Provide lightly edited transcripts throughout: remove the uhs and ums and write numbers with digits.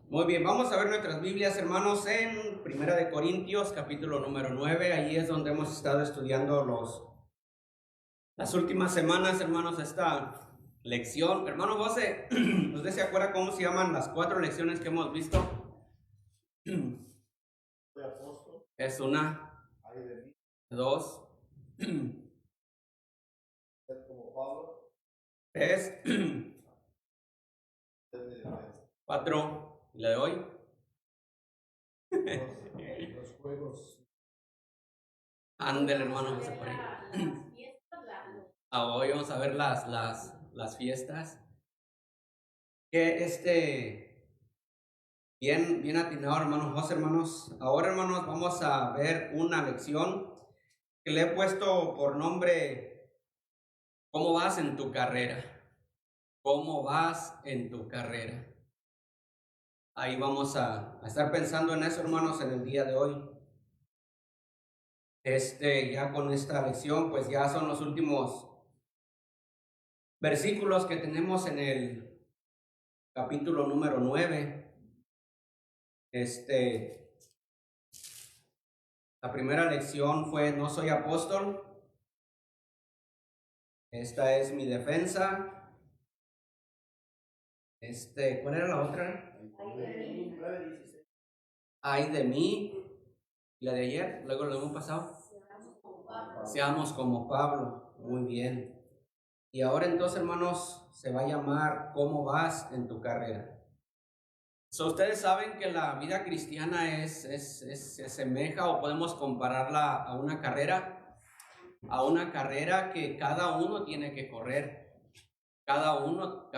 Muy bien, vamos a ver nuestras Biblias, hermanos, en Primera de Corintios, capítulo número 9. Ahí es donde hemos estado estudiando las últimas semanas, hermanos, esta lección. Hermano José, ¿usted se acuerda cómo se llaman las 4 lecciones que hemos visto? Es una, dos, tres, 4, ¿y la de hoy? Los juegos. Ándale, hermano José, por ahí. Hoy vamos a ver las fiestas. Que bien atinado, hermano José, hermanos. Ahora, hermanos, vamos a ver una lección que le he puesto por nombre: ¿cómo vas en tu carrera? ¿Cómo vas en tu carrera? Ahí vamos a estar pensando en eso, hermanos, en el día de hoy. Ya con esta lección, pues ya son los últimos versículos que tenemos en el capítulo número 9. La primera lección fue: no soy apóstol. Esta es mi defensa. ¿Cuál era la otra? Ay de mí. ¿Y la de ayer? Luego lo hemos pasado. Seamos como Pablo. Muy bien. Y ahora entonces, hermanos, se va a llamar ¿cómo vas en tu carrera? Ustedes saben que la vida cristiana se asemeja, o podemos compararla a una carrera que cada uno tiene que correr. Cada uno,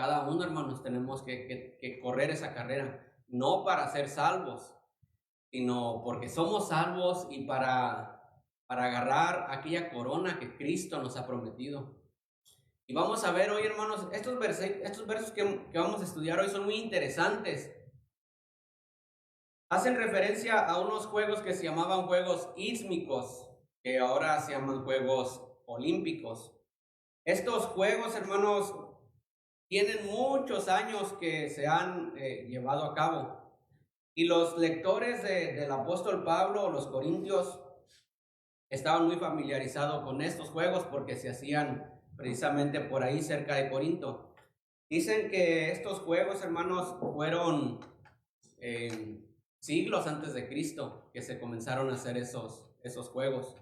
hermanos, tenemos que correr esa carrera, no para ser salvos, sino porque somos salvos y para agarrar aquella corona que Cristo nos ha prometido. Y vamos a ver hoy, hermanos, estos versos que vamos a estudiar hoy son muy interesantes. Hacen referencia a unos juegos que se llamaban Juegos Ístmicos, que ahora se llaman Juegos Olímpicos. Estos juegos, hermanos, tienen muchos años que se han llevado a cabo. Y los lectores del apóstol Pablo, los corintios, estaban muy familiarizados con estos juegos porque se hacían precisamente por ahí cerca de Corinto. Dicen que estos juegos, hermanos, fueron siglos antes de Cristo que se comenzaron a hacer esos juegos.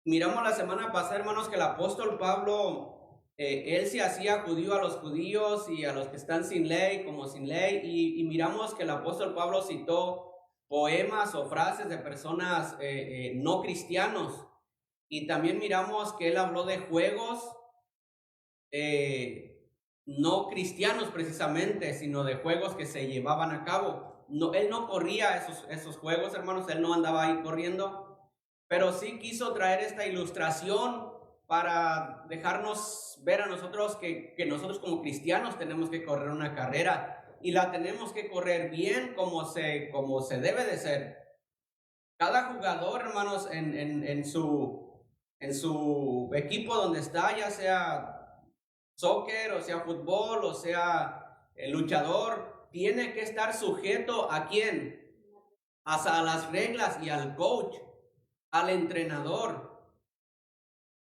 Miramos la semana pasada, hermanos, que el apóstol Pablo, él se hacía judío a los judíos y a los que están sin ley como sin ley, y miramos que el apóstol Pablo citó poemas o frases de personas no cristianos, y también miramos que él habló de juegos no cristianos precisamente, sino de juegos que se llevaban a cabo. Él no corría esos juegos, hermanos, él no andaba ahí corriendo, pero sí quiso traer esta ilustración para dejarnos ver a nosotros que nosotros como cristianos tenemos que correr una carrera, y la tenemos que correr bien, como se debe de ser. Cada jugador, hermanos, en su equipo donde está, ya sea soccer, o sea fútbol, o sea el luchador, tiene que estar sujeto ¿a quién? A las reglas y al coach, al entrenador.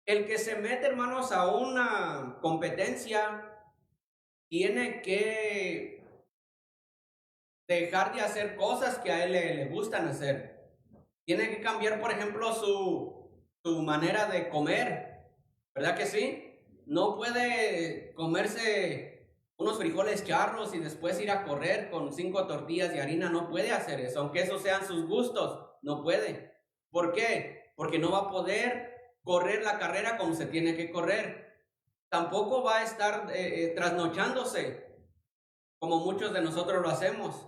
El que se mete, hermanos, a una competencia tiene que dejar de hacer cosas que a él le gustan hacer. Tiene que cambiar, por ejemplo, su manera de comer, ¿verdad que sí? No puede comerse unos frijoles charros y después ir a correr con 5 tortillas de harina. No puede hacer eso, aunque esos sean sus gustos, no puede. ¿Por qué? Porque no va a poder correr la carrera como se tiene que correr. Tampoco va a estar trasnochándose como muchos de nosotros lo hacemos.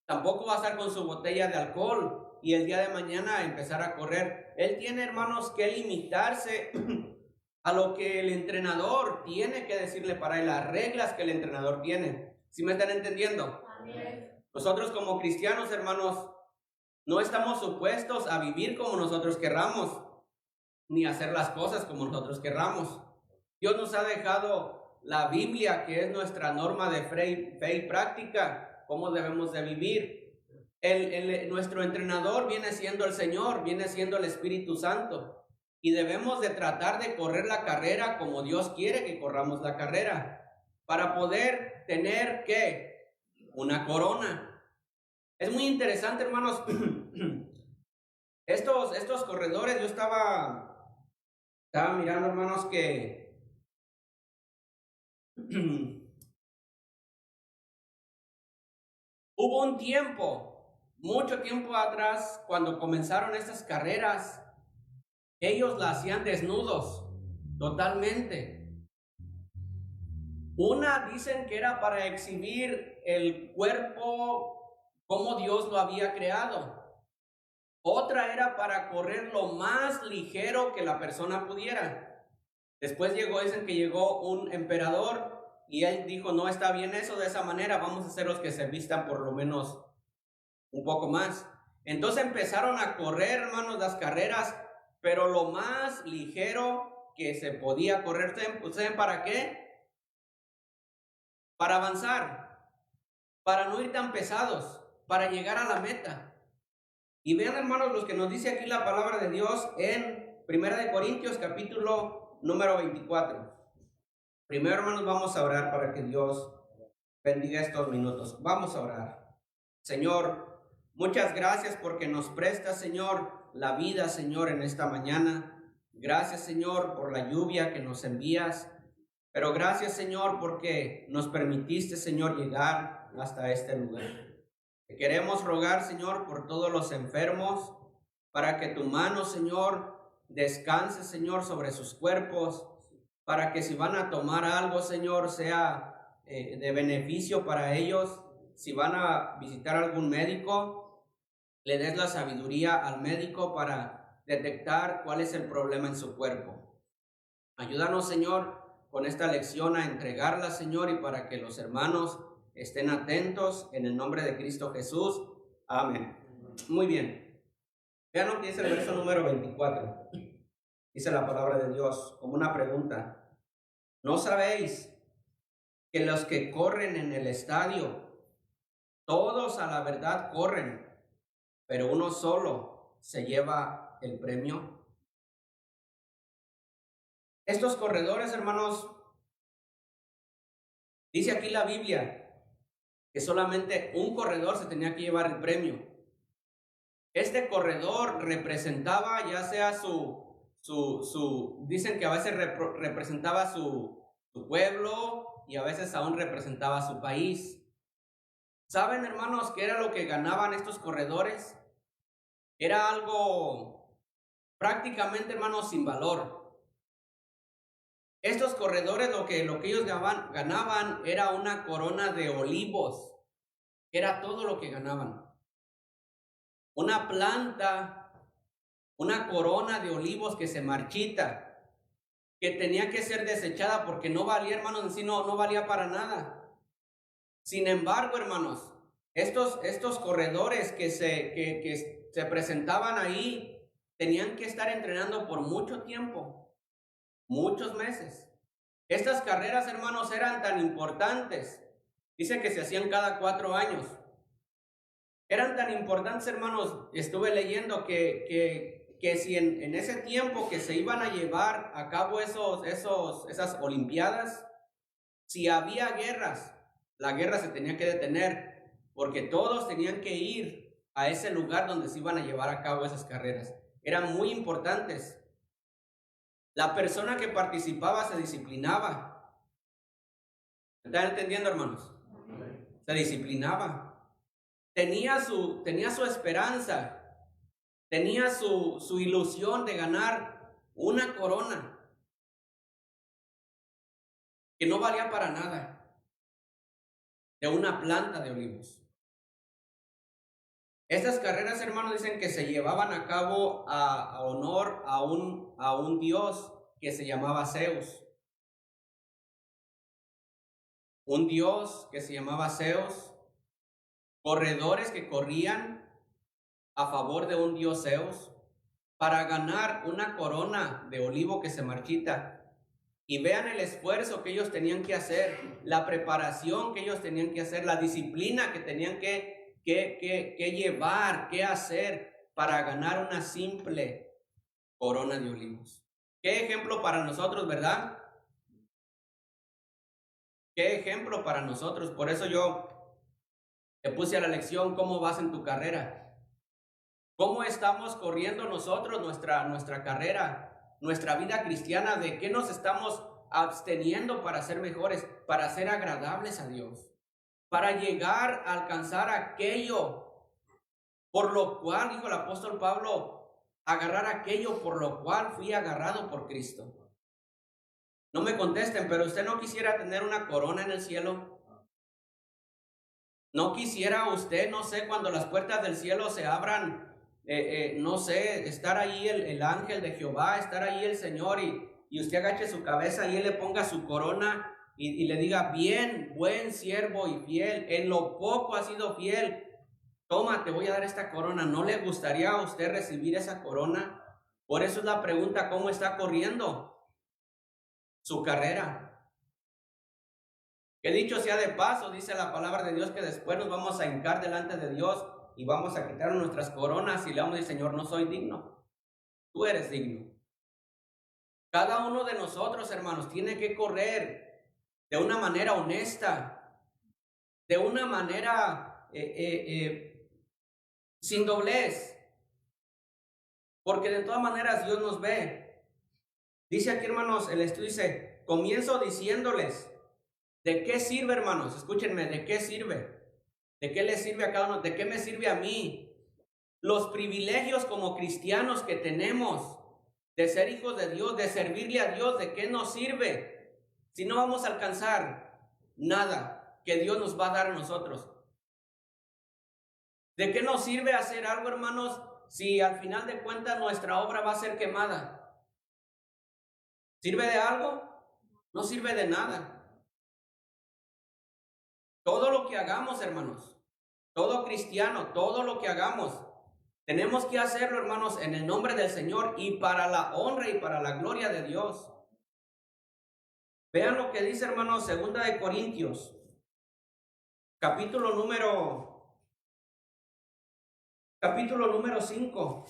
Tampoco va a estar con su botella de alcohol y el día de mañana empezar a correr. Él tiene, hermanos, que limitarse a lo que el entrenador tiene que decirle para él, las reglas que el entrenador tiene. ¿Sí me están entendiendo? Amén. Nosotros como cristianos, hermanos, no estamos supuestos a vivir como nosotros querramos, ni hacer las cosas como nosotros querramos. Dios nos ha dejado la Biblia, que es nuestra norma de fe y práctica, cómo debemos de vivir. Nuestro entrenador viene siendo el Señor, viene siendo el Espíritu Santo. Y debemos de tratar de correr la carrera como Dios quiere que corramos la carrera, para poder tener, ¿qué? Una corona. Es muy interesante, hermanos. Estos corredores, yo estaba mirando, hermanos, que hubo un tiempo, mucho tiempo atrás, cuando comenzaron estas carreras, ellos la hacían desnudos, totalmente. Una dicen que era para exhibir el cuerpo como Dios lo había creado. Otra era para correr lo más ligero que la persona pudiera. Después dicen que llegó un emperador y él dijo, no está bien eso de esa manera, vamos a hacer los que se vistan por lo menos un poco más. Entonces empezaron a correr, hermanos, las carreras, pero lo más ligero que se podía correr. ¿Saben para qué? Para avanzar, para no ir tan pesados, para llegar a la meta. Y vean, hermanos, los que nos dice aquí la palabra de Dios en 1 Corintios capítulo número 24. Primero, hermanos, vamos a orar para que Dios bendiga estos minutos. Vamos a orar. Señor, muchas gracias porque nos prestas, Señor, la vida, Señor, en esta mañana. Gracias, Señor, por la lluvia que nos envías. Pero gracias, Señor, porque nos permitiste, Señor, llegar hasta este lugar. Te queremos rogar, Señor, por todos los enfermos, para que tu mano, Señor, descanse, Señor, sobre sus cuerpos, para que si van a tomar algo, Señor, sea de beneficio para ellos. Si van a visitar a algún médico, le des la sabiduría al médico para detectar cuál es el problema en su cuerpo. Ayúdanos, Señor, con esta lección a entregarla, Señor, y para que los hermanos estén atentos en el nombre de Cristo Jesús. Amén. Muy bien. Vean lo que dice el verso número 24. Dice la palabra de Dios como una pregunta. ¿No sabéis que los que corren en el estadio, todos a la verdad corren, pero uno solo se lleva el premio? Estos corredores, hermanos, dice aquí la Biblia que solamente un corredor se tenía que llevar el premio. Este corredor representaba ya sea dicen que a veces representaba su pueblo y a veces aún representaba su país. ¿Saben, hermanos, qué era lo que ganaban estos corredores? Era algo prácticamente, hermanos, sin valor. Estos corredores lo que ellos ganaban era una corona de olivos. Era todo lo que ganaban. Una planta, una corona de olivos que se marchita, que tenía que ser desechada porque no valía, hermanos, en sí no valía para nada. Sin embargo, hermanos, estos corredores que se presentaban ahí tenían que estar entrenando por mucho tiempo. Muchos meses. Estas carreras, hermanos, eran tan importantes. Dice que se hacían cada 4 años. Eran tan importantes, hermanos. Estuve leyendo que si en ese tiempo que se iban a llevar a cabo esas olimpiadas, si había guerras, la guerra se tenía que detener, porque todos tenían que ir a ese lugar donde se iban a llevar a cabo esas carreras. Eran muy importantes. La persona que participaba se disciplinaba. ¿Están entendiendo, hermanos? Se disciplinaba. Tenía su esperanza. Tenía su ilusión de ganar una corona que no valía para nada, de una planta de olivos. Estas carreras, hermanos, dicen que se llevaban a cabo a honor a un dios que se llamaba Zeus. Un dios que se llamaba Zeus. Corredores que corrían a favor de un dios Zeus para ganar una corona de olivo que se marchita. y vean el esfuerzo que ellos tenían que hacer, la preparación que ellos tenían que hacer, la disciplina que tenían que llevar, que hacer para ganar una simple corona de olivos. Qué ejemplo para nosotros, ¿verdad? Qué ejemplo para nosotros. Por eso yo te puse a la lección cómo vas en tu carrera. ¿Cómo estamos corriendo nosotros nuestra carrera, nuestra vida cristiana? ¿De qué nos estamos absteniendo para ser mejores, para ser agradables a Dios? Para llegar a alcanzar aquello por lo cual, dijo el apóstol Pablo, agarrar aquello por lo cual fui agarrado por Cristo. No me contesten, pero usted no quisiera tener una corona en el cielo. No quisiera usted, no sé, cuando las puertas del cielo se abran, no sé, estar ahí el ángel de Jehová, estar ahí el Señor y usted agache su cabeza y Él le ponga su corona y le diga, bien, buen siervo y fiel, en lo poco has sido fiel, toma, te voy a dar esta corona. ¿No le gustaría a usted recibir esa corona? Por eso es la pregunta, ¿cómo está corriendo su carrera? Que dicho sea de paso, dice la palabra de Dios que después nos vamos a hincar delante de Dios y vamos a quitar nuestras coronas y le vamos a decir, Señor, no soy digno, tú eres digno. Cada uno de nosotros, hermanos, tiene que correr de una manera honesta, de una manera sin doblez, porque de todas maneras Dios nos ve. Dice aquí, hermanos, el estudio dice, comienzo diciéndoles, ¿de qué sirve, hermanos? Escúchenme, ¿de qué sirve? ¿De qué le sirve a cada uno? ¿De qué me sirve a mí? Los privilegios como cristianos que tenemos de ser hijos de Dios, de servirle a Dios, ¿de qué nos sirve? Si no vamos a alcanzar nada que Dios nos va a dar a nosotros. ¿De qué nos sirve hacer algo, hermanos, si al final de cuentas nuestra obra va a ser quemada? ¿Sirve de algo? No sirve de nada. Todo lo que hagamos, hermanos, todo cristiano, todo lo que hagamos, tenemos que hacerlo, hermanos, en el nombre del Señor y para la honra y para la gloria de Dios. Vean lo que dice, hermanos, 2 de Corintios, capítulo número 5.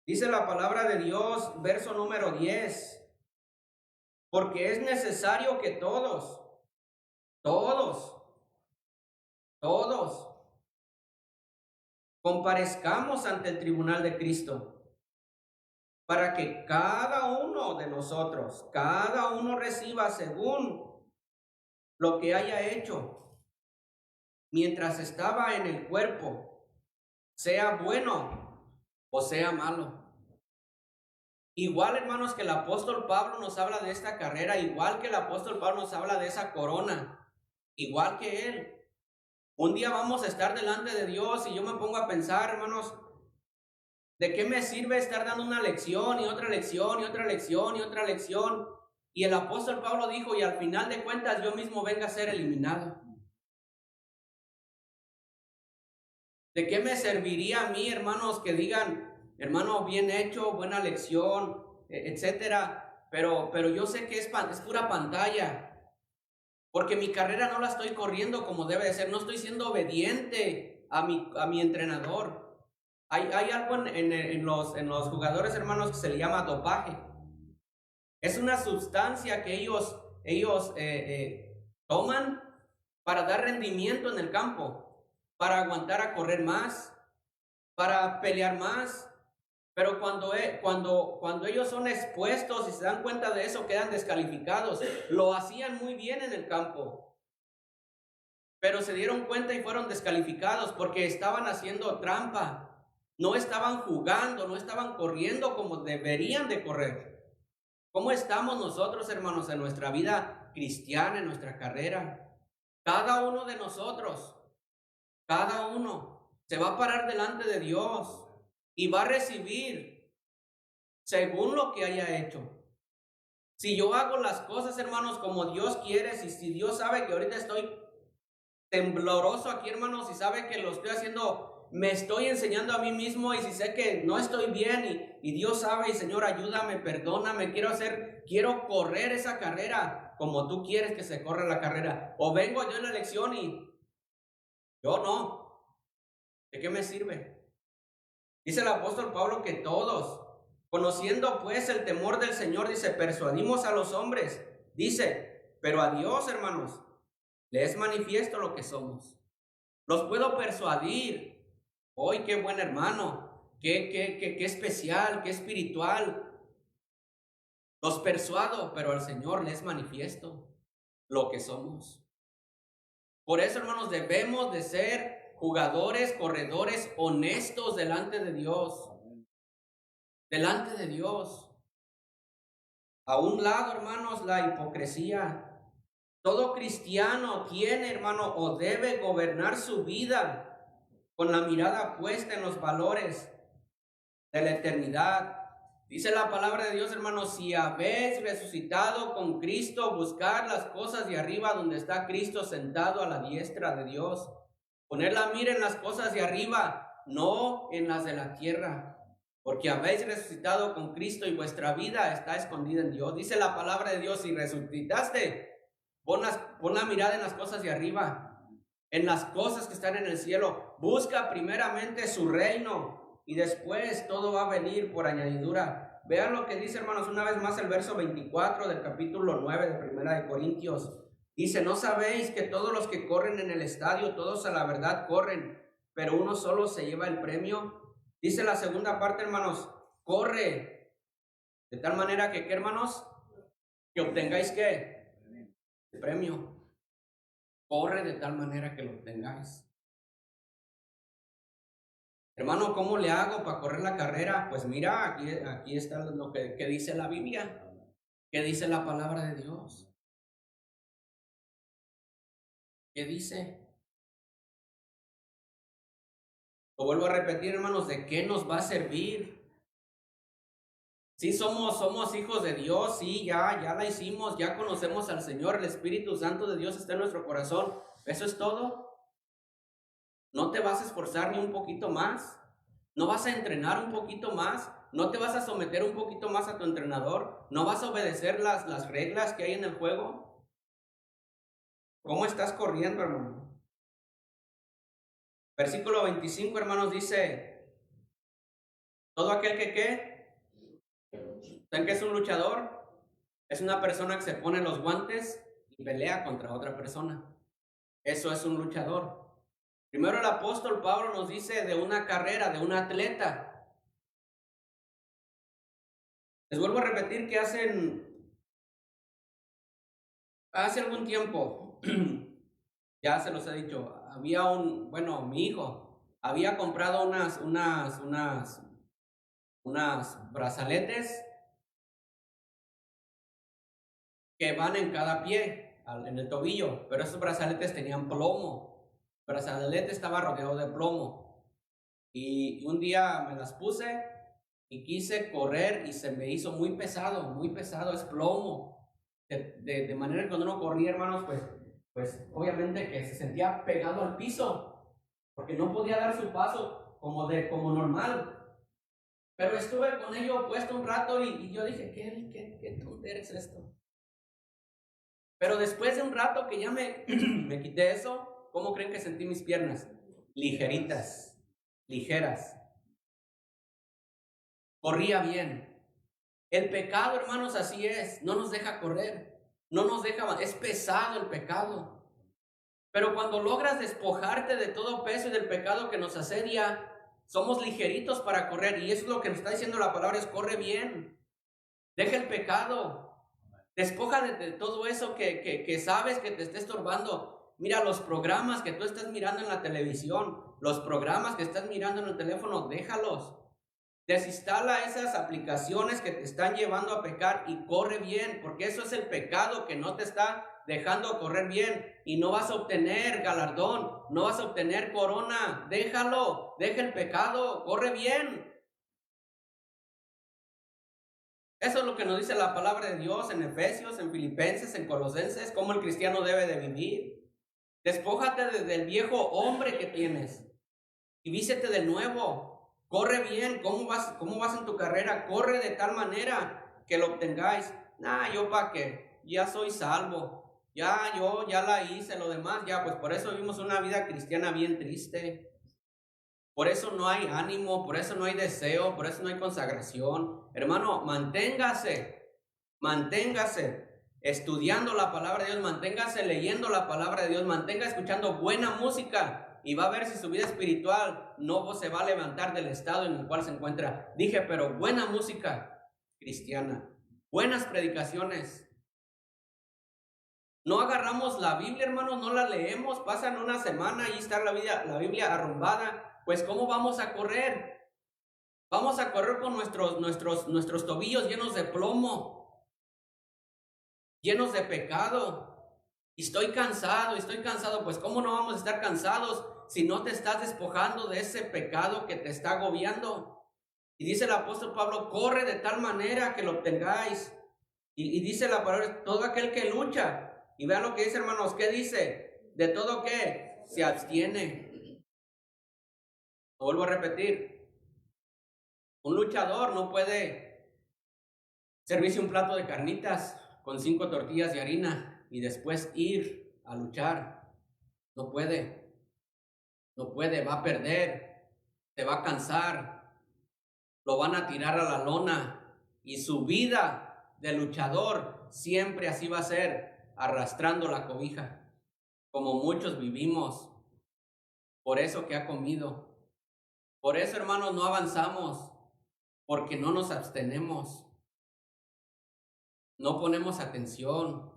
Dice la palabra de Dios, verso número 10. Porque es necesario que todos comparezcamos ante el tribunal de Cristo, para que cada uno de nosotros, cada uno reciba según lo que haya hecho mientras estaba en el cuerpo, sea bueno o sea malo. Igual, hermanos, que el apóstol Pablo nos habla de esta carrera, igual que el apóstol Pablo nos habla de esa corona, igual que él. Un día vamos a estar delante de Dios y yo me pongo a pensar, hermanos, ¿de qué me sirve estar dando una lección y otra lección y otra lección y otra lección? Y el apóstol Pablo dijo, y al final de cuentas yo mismo venga a ser eliminado. ¿De qué me serviría a mí, hermanos, que digan, hermano, bien hecho, buena lección, etcétera? Pero yo sé que es pura pantalla. Porque mi carrera no la estoy corriendo como debe de ser. No estoy siendo obediente a mi entrenador. Hay algo en los jugadores, hermanos, que se le llama dopaje. Es una sustancia que ellos toman para dar rendimiento en el campo, para aguantar a correr más, para pelear más. Pero cuando ellos son expuestos y se dan cuenta de eso, quedan descalificados. Lo hacían muy bien en el campo, pero se dieron cuenta y fueron descalificados porque estaban haciendo trampa. No estaban jugando, no estaban corriendo como deberían de correr. ¿Cómo estamos nosotros, hermanos, en nuestra vida cristiana, en nuestra carrera? Cada uno de nosotros, cada uno se va a parar delante de Dios y va a recibir según lo que haya hecho. Si yo hago las cosas, hermanos, como Dios quiere, si Dios sabe que ahorita estoy tembloroso aquí, hermanos, y sabe que lo estoy haciendo me estoy enseñando a mí mismo, y si sé que no estoy bien y Dios sabe, y Señor, ayúdame, perdóname, quiero correr esa carrera como tú quieres que se corra la carrera. O vengo yo en la lección y yo no. ¿De qué me sirve? Dice el apóstol Pablo que todos, conociendo pues el temor del Señor, dice, persuadimos a los hombres. Dice, pero a Dios, hermanos, le es manifiesto lo que somos. Los puedo persuadir. Hoy, qué buen hermano, qué especial, qué espiritual. Los persuado, pero al Señor le es manifiesto lo que somos. Por eso, hermanos, debemos de ser jugadores, corredores honestos delante de Dios. Delante de Dios. A un lado, hermanos, la hipocresía. Todo cristiano tiene, hermano, o debe gobernar su vida con la mirada puesta en los valores de la eternidad. Dice la palabra de Dios, hermanos, si habéis resucitado con Cristo, buscar las cosas de arriba donde está Cristo sentado a la diestra de Dios. Poner la mira en las cosas de arriba, no en las de la tierra, porque habéis resucitado con Cristo y vuestra vida está escondida en Dios. Dice la palabra de Dios, si resucitaste, pon la mirada en las cosas de arriba, en las cosas que están en el cielo. Busca primeramente su reino y después todo va a venir por añadidura. Vean lo que dice, hermanos, una vez más el verso 24 del capítulo 9 de Primera de Corintios. Dice, ¿no sabéis que todos los que corren en el estadio, todos a la verdad corren, pero uno solo se lleva el premio? Dice la segunda parte, hermanos, corre de tal manera que, ¿qué, hermanos? Que obtengáis, ¿qué? El premio. Corre de tal manera que lo obtengáis. Hermano, ¿cómo le hago para correr la carrera? Pues mira, aquí está lo que dice la Biblia, que dice la palabra de Dios. ¿Qué dice? Lo vuelvo a repetir, hermanos, ¿de qué nos va a servir? Sí, somos hijos de Dios, sí, ya la hicimos, ya conocemos al Señor, el Espíritu Santo de Dios está en nuestro corazón. ¿Eso es todo? ¿No te vas a esforzar ni un poquito más? ¿No vas a entrenar un poquito más? ¿No te vas a someter un poquito más a tu entrenador? ¿No vas a obedecer las reglas que hay en el juego? ¿Cómo estás corriendo, hermano? Versículo 25, hermanos, dice, todo aquel que ¿qué? ¿Saben qué es un luchador? Es una persona que se pone los guantes y pelea contra otra persona. Eso es un luchador. Primero el apóstol Pablo nos dice de una carrera, de un atleta. Les vuelvo a repetir que hace algún tiempo, ya se los he dicho, había mi hijo había comprado unas brazaletes que van en cada pie, en el tobillo, pero esos brazaletes tenían plomo. El brazalete estaba rodeado de plomo. Y un día me las puse y quise correr y se me hizo muy pesado, es plomo. De manera que cuando uno corría, hermanos, pues obviamente que se sentía pegado al piso, porque no podía dar su paso como normal. Pero estuve con ello puesto un rato y yo dije, ¿qué tontería es esto? Pero después de un rato que ya me quité eso, ¿cómo creen que sentí mis piernas? Ligeritas, ligeras. Corría bien. El pecado, hermanos, así es. No nos deja correr. No nos deja, es pesado el pecado. Pero cuando logras despojarte de todo peso y del pecado que nos asedia, somos ligeritos para correr. Y eso es lo que nos está diciendo la palabra, es corre bien. Deja el pecado. Despoja de todo eso que sabes que te está estorbando. Mira los programas que tú estás mirando en la televisión, los programas que estás mirando en el teléfono, déjalos. Desinstala esas aplicaciones que te están llevando a pecar y corre bien, porque eso es el pecado que no te está dejando correr bien y no vas a obtener galardón, no vas a obtener corona. Déjalo, deja el pecado, corre bien. Eso es lo que nos dice la palabra de Dios en Efesios, en Filipenses, en Colosenses, cómo el cristiano debe de vivir. Despójate del viejo hombre que tienes. y vístete de nuevo. Corre bien. ¿Cómo vas en tu carrera? Corre de tal manera que lo obtengáis. Yo para qué, ya soy salvo. Yo ya la hice, lo demás ya, pues por eso vivimos una vida cristiana bien triste. Por eso no hay ánimo, por eso no hay deseo, por eso no hay consagración. Hermano, manténgase estudiando la palabra de Dios, manténgase leyendo la palabra de Dios, mantenga escuchando buena música y va a ver si su vida espiritual no se va a levantar del estado en el cual se encuentra. Dije, pero buena música cristiana, buenas predicaciones. No agarramos la Biblia, hermanos, no la leemos, pasan una semana y está la Biblia arrumbada. Pues ¿cómo vamos a correr? Vamos a correr con nuestros tobillos llenos de plomo, llenos de pecado. Y estoy cansado. Pues ¿cómo no vamos a estar cansados si no te estás despojando de ese pecado que te está agobiando? Y dice el apóstol Pablo, corre de tal manera que lo obtengáis. Y dice la palabra, todo aquel que lucha. Y vean lo que dice, hermanos, ¿qué dice? De todo que se abstiene. Lo vuelvo a repetir. Un luchador no puede servirse un plato de carnitas con 5 tortillas de harina y después ir a luchar. No puede, va a perder, se va a cansar, lo van a tirar a la lona y su vida de luchador siempre así va a ser, arrastrando la cobija, como muchos vivimos, por eso que ha comido. Por eso, hermanos, no avanzamos, porque no nos abstenemos. No ponemos atención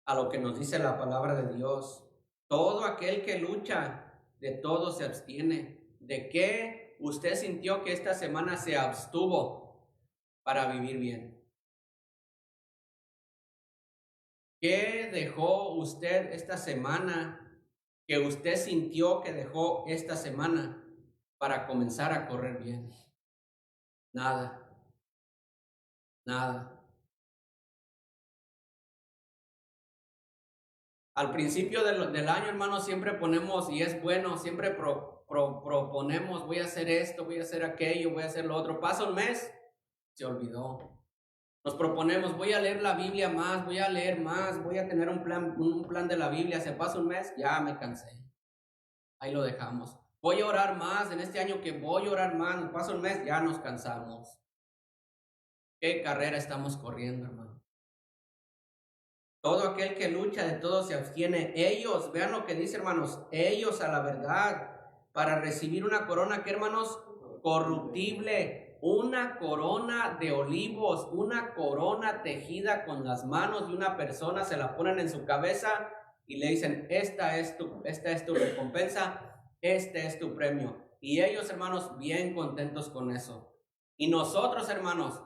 a lo que nos dice la palabra de Dios. Todo aquel que lucha, de todo se abstiene. ¿De qué usted sintió que esta semana se abstuvo para vivir bien? ¿Qué dejó usted esta semana que usted sintió que dejó esta semana para comenzar a correr bien? Nada. Al principio del año, hermanos, siempre ponemos, y es bueno, siempre proponemos, voy a hacer esto, voy a hacer aquello, voy a hacer lo otro. Pasa un mes, se olvidó. Nos proponemos, voy a leer la Biblia más, voy a leer más, voy a tener un plan de la Biblia. Se pasa un mes, ya me cansé. Ahí lo dejamos. Voy a orar más en este año, que voy a orar más. Nos pasa un mes, ya nos cansamos. ¿Qué carrera estamos corriendo, hermano? Todo aquel que lucha, de todo se abstiene. Ellos, vean lo que dice, hermanos, ellos a la verdad, para recibir una corona, ¿qué, hermanos? Corruptible, una corona de olivos, una corona tejida con las manos de una persona, se la ponen en su cabeza y le dicen, esta es tu recompensa, este es tu premio. Y ellos, hermanos, bien contentos con eso. Y nosotros, hermanos,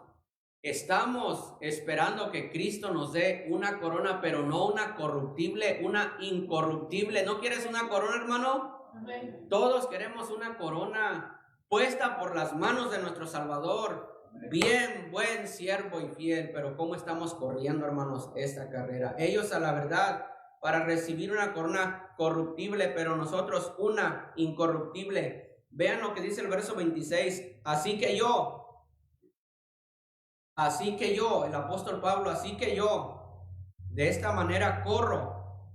estamos esperando que Cristo nos dé una corona, pero no una corruptible, una incorruptible. ¿No quieres una corona, hermano? Amén. Todos queremos una corona puesta por las manos de nuestro Salvador. Bien, buen siervo y fiel. Pero ¿cómo estamos corriendo, hermanos, esta carrera? Ellos a la verdad para recibir una corona corruptible, pero nosotros una incorruptible. Vean lo que dice el verso 26. Así que yo, el apóstol Pablo, de esta manera corro,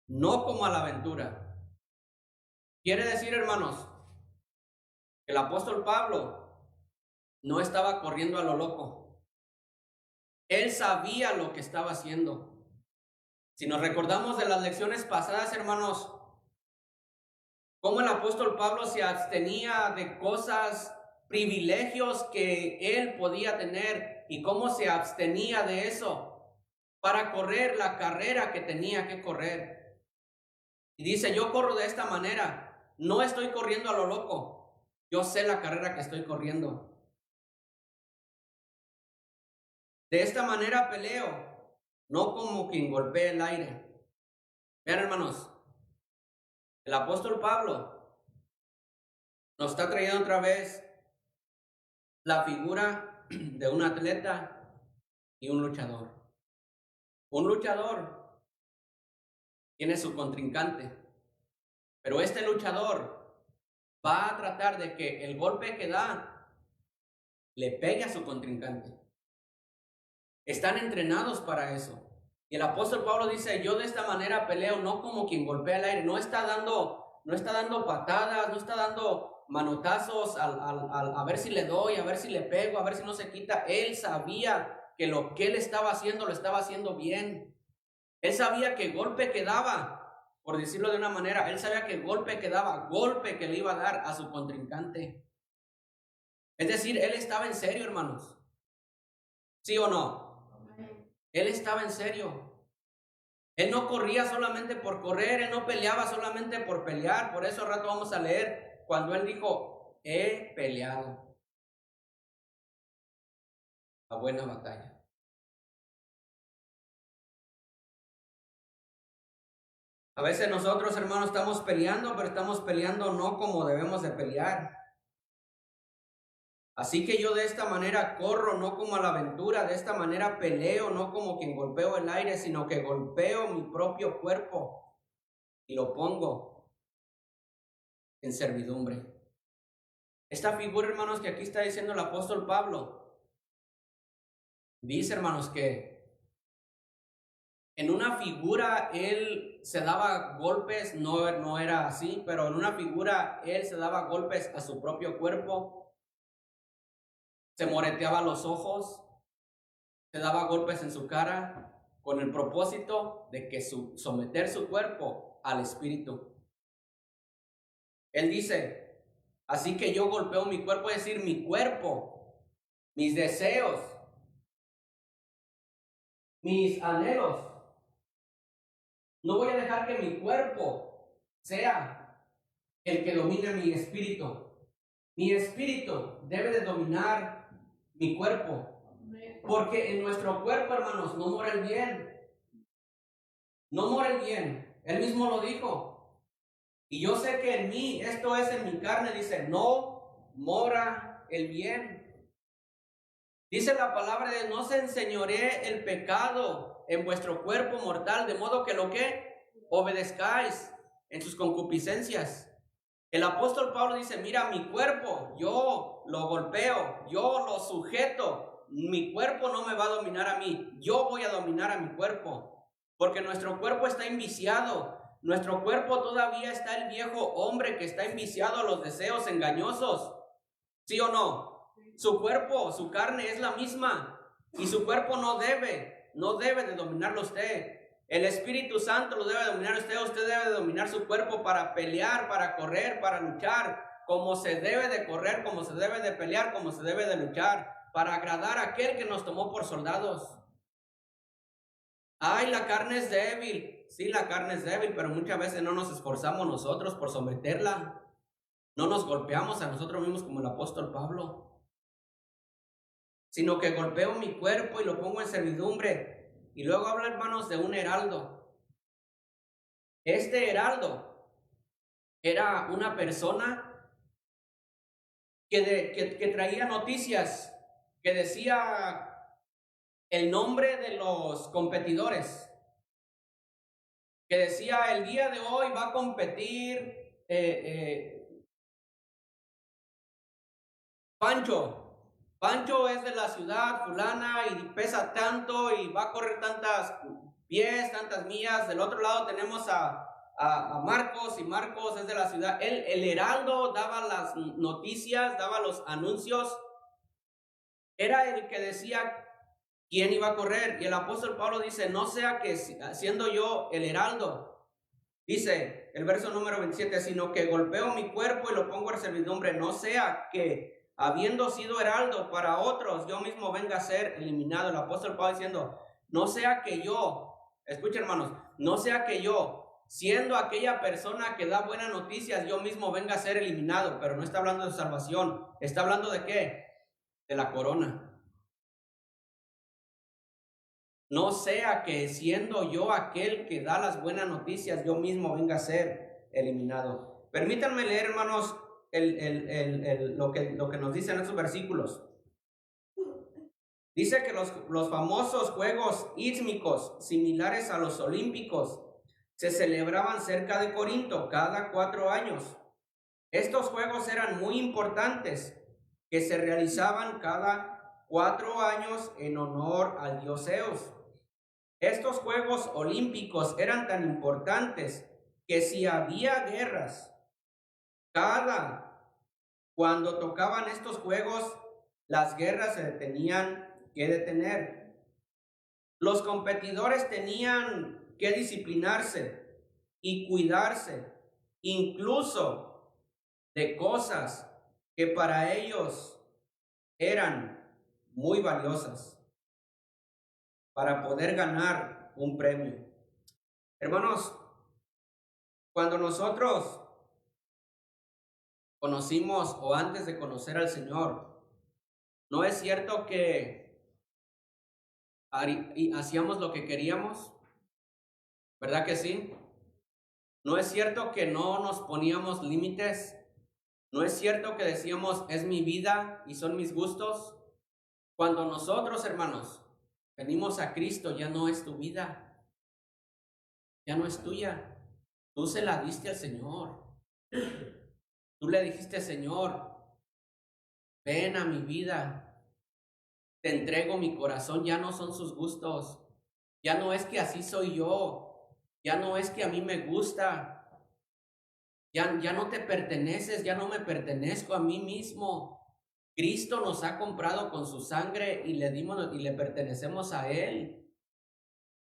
no como a la aventura. Quiere decir, hermanos, el apóstol Pablo no estaba corriendo a lo loco. Él sabía lo que estaba haciendo. Si nos recordamos de las lecciones pasadas, hermanos, cómo el apóstol Pablo se abstenía de cosas, privilegios que él podía tener, y cómo se abstenía de eso para correr la carrera que tenía que correr. Y dice, yo corro de esta manera, no estoy corriendo a lo loco, yo sé la carrera que estoy corriendo. De esta manera peleo, no como quien golpea el aire. Vean, hermanos, el apóstol Pablo nos está trayendo otra vez la figura de un atleta y un luchador. Un luchador tiene su contrincante, pero este luchador va a tratar de que el golpe que da le pegue a su contrincante. Están entrenados para eso. Y el apóstol Pablo dice, yo de esta manera peleo, no como quien golpea el aire, no está dando patadas, no está dando manotazos a ver si le doy, a ver si le pego, a ver si no se quita. Él sabía que lo que él estaba haciendo, lo estaba haciendo bien. Él sabía que golpe que daba, por decirlo de una manera, él sabía que golpe que daba, golpe que le iba a dar a su contrincante. Es decir, él estaba en serio, hermanos. ¿Sí o no? Él estaba en serio. Él no corría solamente por correr, él no peleaba solamente por pelear. Por eso al rato vamos a leer cuando él dijo, he peleado la buena batalla. A veces nosotros, hermanos, estamos peleando, pero estamos peleando no como debemos de pelear. Así que yo de esta manera corro, no como a la aventura, de esta manera peleo, no como quien golpeo el aire, sino que golpeo mi propio cuerpo y lo pongo en servidumbre. Esta figura, hermanos, que aquí está diciendo el apóstol Pablo, dice, hermanos, que en una figura él se daba golpes, no era así, pero en una figura él se daba golpes a su propio cuerpo. Se moreteaba los ojos, se daba golpes en su cara con el propósito de que someter su cuerpo al espíritu. Él dice, así que yo golpeo mi cuerpo, es decir, mi cuerpo, mis deseos, mis anhelos. No voy a dejar que mi cuerpo sea el que domine mi espíritu. Mi espíritu debe de dominar mi cuerpo, porque en nuestro cuerpo, hermanos, no mora el bien. No mora el bien. Él mismo lo dijo. Y yo sé que en mí, esto es en mi carne, dice, no mora el bien. Dice la palabra de no se enseñoree el pecado en vuestro cuerpo mortal, de modo que lo que obedezcáis en sus concupiscencias. El apóstol Pablo dice, mira, mi cuerpo, yo lo golpeo, yo lo sujeto, mi cuerpo no me va a dominar a mí, yo voy a dominar a mi cuerpo, porque nuestro cuerpo está enviciado, nuestro cuerpo todavía está el viejo hombre que está enviciado a los deseos engañosos, ¿sí o no? Su cuerpo, su carne es la misma, y su cuerpo no debe de dominarlo usted. El Espíritu Santo lo debe dominar usted debe de dominar su cuerpo para pelear, para correr, para luchar, como se debe de correr, como se debe de pelear, como se debe de luchar, para agradar a aquel que nos tomó por soldados. Ay, la carne es débil, sí, la carne es débil, pero muchas veces no nos esforzamos nosotros por someterla, no nos golpeamos a nosotros mismos como el apóstol Pablo, sino que golpeo mi cuerpo y lo pongo en servidumbre. Y luego habla, hermanos, de un heraldo. Este heraldo era una persona que traía noticias, que decía el nombre de los competidores, que decía el día de hoy va a competir Pancho. Pancho es de la ciudad fulana y pesa tanto y va a correr tantas pies, tantas millas. Del otro lado tenemos a Marcos, y Marcos es de la ciudad. El heraldo daba las noticias, daba los anuncios. Era el que decía quién iba a correr. Y el apóstol Pablo dice, no sea que siendo yo el heraldo, dice el verso número 27, sino que golpeo mi cuerpo y lo pongo en servidumbre, no sea que habiendo sido heraldo para otros, yo mismo venga a ser eliminado. El apóstol Pablo diciendo, no sea que yo, escuchen hermanos, no sea que yo, siendo aquella persona que da buenas noticias, yo mismo venga a ser eliminado. Pero no está hablando de salvación, está hablando de ¿qué? De la corona. No sea que siendo yo aquel que da las buenas noticias, yo mismo venga a ser eliminado. Permítanme leer, hermanos, lo que nos dicen estos versículos. Dice que los famosos juegos ístmicos, similares a los olímpicos, se celebraban cerca de Corinto cada 4 años. Estos juegos eran muy importantes, que se realizaban cada 4 años en honor al dios Zeus. Estos Juegos Olímpicos eran tan importantes que si había guerras, cuando tocaban estos juegos, las guerras se tenían que detener. Los competidores tenían que disciplinarse y cuidarse, incluso de cosas que para ellos eran muy valiosas, para poder ganar un premio. Hermanos, cuando nosotros conocimos o antes de conocer al Señor, ¿no es cierto que hacíamos lo que queríamos? ¿Verdad que sí? ¿No es cierto que no nos poníamos límites? ¿No es cierto que decíamos, es mi vida y son mis gustos? Cuando nosotros, hermanos, venimos a Cristo, ya no es tu vida, ya no es tuya. Tú se la diste al Señor. Tú le dijiste, Señor, ven a mi vida, te entrego mi corazón, ya no son sus gustos, ya no es que así soy yo, ya no es que a mí me gusta, ya no te perteneces, ya no me pertenezco a mí mismo. Cristo nos ha comprado con su sangre y le pertenecemos a Él.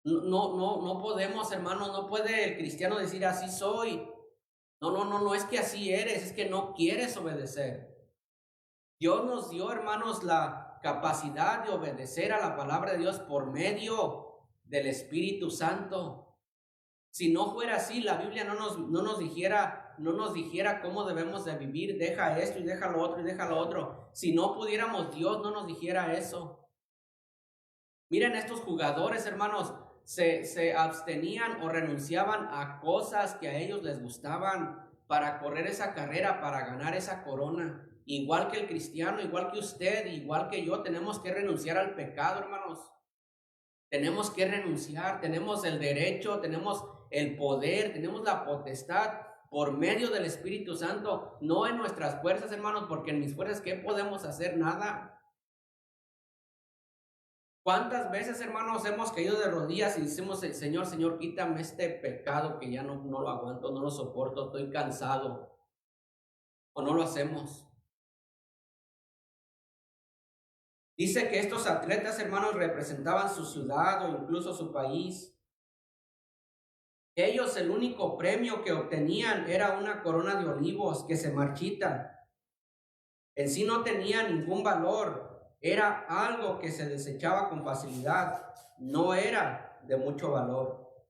No podemos, hermanos, no puede el cristiano decir así soy. No es que así eres, es que no quieres obedecer. Dios nos dio, hermanos, la capacidad de obedecer a la palabra de Dios por medio del Espíritu Santo. Si no fuera así, la Biblia no nos dijera cómo debemos de vivir, deja esto y deja lo otro y deja lo otro. Si no pudiéramos, Dios no nos dijera eso. Miren estos jugadores, hermanos, se abstenían o renunciaban a cosas que a ellos les gustaban para correr esa carrera, para ganar esa corona. Igual que el cristiano, igual que usted, igual que yo, tenemos que renunciar al pecado, hermanos. Tenemos que renunciar, tenemos el derecho, tenemos el poder, tenemos la potestad por medio del Espíritu Santo, no en nuestras fuerzas, hermanos, porque en mis fuerzas, ¿qué podemos hacer? Nada. ¿Cuántas veces, hermanos, hemos caído de rodillas y decimos, Señor, Señor, quítame este pecado que ya no lo aguanto, no lo soporto, estoy cansado? ¿O no lo hacemos? Dice que estos atletas, hermanos, representaban su ciudad o incluso su país. Ellos, el único premio que obtenían era una corona de olivos que se marchita. En sí no tenía ningún valor, era algo que se desechaba con facilidad, no era de mucho valor.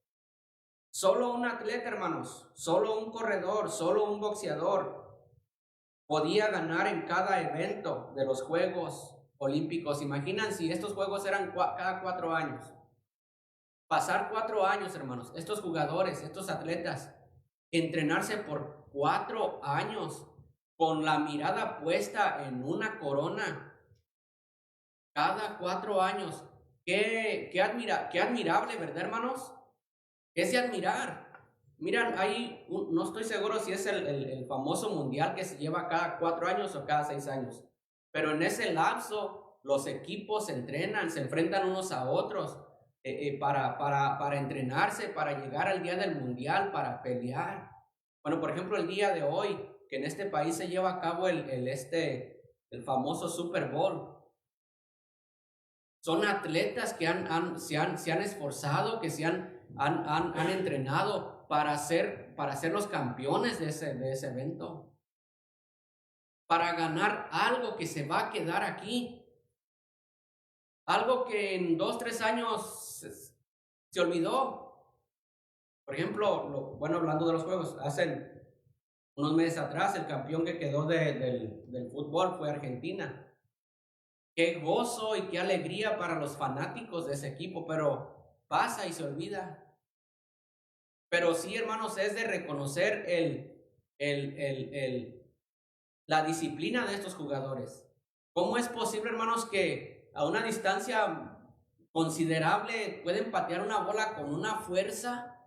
Solo un atleta, hermanos, solo un corredor, solo un boxeador podía ganar en cada evento de los Juegos Olímpicos. Imaginan si estos juegos eran cada 4 años. Pasar 4 años, hermanos, estos jugadores, estos atletas, entrenarse por 4 años con la mirada puesta en una corona. Cada 4 años. Qué admirable, ¿verdad, hermanos? Es de admirar. Miran, no estoy seguro si es el famoso mundial que se lleva cada 4 años o cada 6 años. Pero en ese lapso, los equipos se entrenan, se enfrentan unos a otros para entrenarse, para llegar al día del mundial, para pelear. Bueno, por ejemplo, el día de hoy, que en este país se lleva a cabo el famoso Super Bowl. Son atletas que se han esforzado, que se han entrenado para ser los campeones de ese evento. Para ganar algo que se va a quedar aquí. Algo que en 2-3 años se olvidó. Por ejemplo, hablando de los juegos, hace unos meses atrás el campeón que quedó del fútbol fue Argentina. Qué gozo y qué alegría para los fanáticos de ese equipo, pero pasa y se olvida. Pero sí, hermanos, es de reconocer la disciplina de estos jugadores. ¿Cómo es posible, hermanos, que a una distancia considerable pueden patear una bola con una fuerza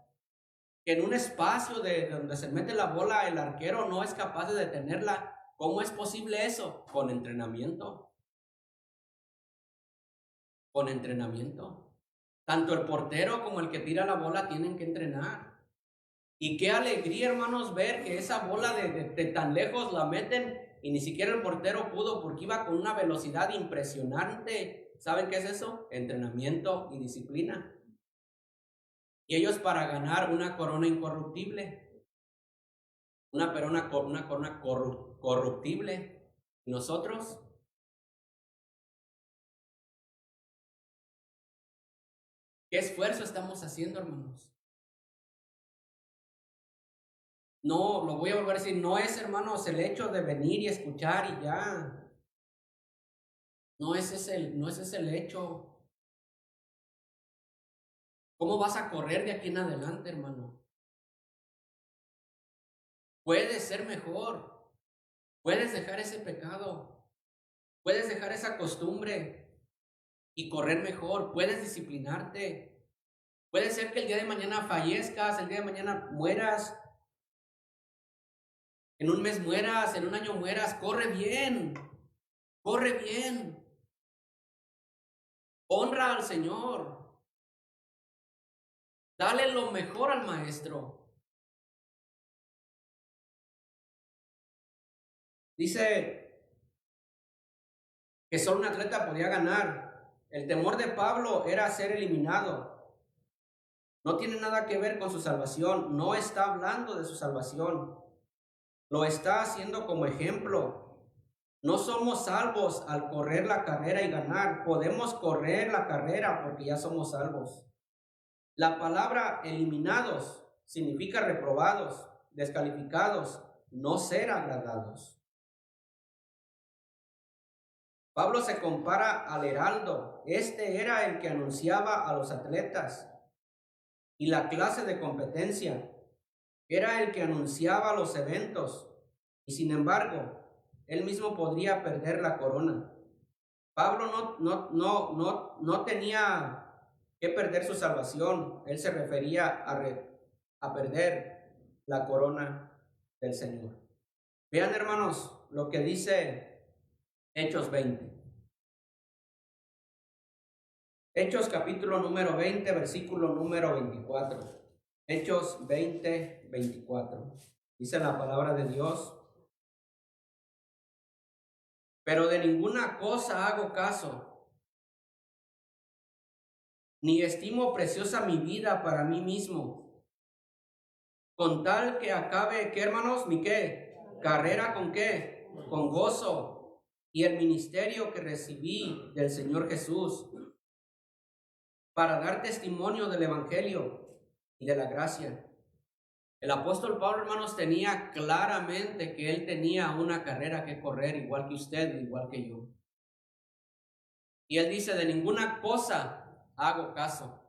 que en un espacio de donde se mete la bola el arquero no es capaz de detenerla. ¿Cómo es posible eso? Con entrenamiento. Con entrenamiento. Tanto el portero como el que tira la bola tienen que entrenar. Y qué alegría, hermanos, ver que esa bola de tan lejos la meten y ni siquiera el portero pudo porque iba con una velocidad impresionante. ¿Saben qué es eso? Entrenamiento y disciplina. Y ellos para ganar una corona incorruptible, una corona corruptible. ¿Y nosotros? ¿Qué esfuerzo estamos haciendo, hermanos? No, lo voy a volver a decir, no es, hermanos, el hecho de venir y escuchar y ya. No ese es el hecho. ¿Cómo vas a correr de aquí en adelante, hermano? Puedes ser mejor. Puedes dejar ese pecado. Puedes dejar esa costumbre y correr mejor. Puedes disciplinarte. Puede ser que el día de mañana fallezcas, el día de mañana mueras, en un mes mueras, en un año mueras. Corre bien. Corre bien. Honra al Señor. Dale lo mejor al maestro. Dice que solo un atleta podía ganar. El temor de Pablo era ser eliminado. No tiene nada que ver con su salvación. No está hablando de su salvación. Lo está haciendo como ejemplo. No somos salvos al correr la carrera y ganar. Podemos correr la carrera porque ya somos salvos. La palabra eliminados significa reprobados, descalificados, no ser agradados. Pablo se compara al heraldo. Este era el que anunciaba a los atletas y la clase de competencia. Era el que anunciaba los eventos y sin embargo, él mismo podría perder la corona. Pablo no tenía que perder su salvación. Él se refería a perder la corona del Señor. Vean, hermanos, lo que dice Hechos 20. Hechos capítulo número 20, versículo número 24. Hechos 20, 24. Dice la palabra de Dios. Pero de ninguna cosa hago caso, ni estimo preciosa mi vida para mí mismo, con tal que acabe, ¿qué, hermanos? ¿Mi qué? ¿Carrera con qué? Con gozo, y el ministerio que recibí del Señor Jesús, para dar testimonio del Evangelio y de la gracia. El apóstol Pablo, hermanos, tenía claramente que él tenía una carrera que correr, igual que usted, igual que yo. Y él dice, de ninguna cosa hago caso.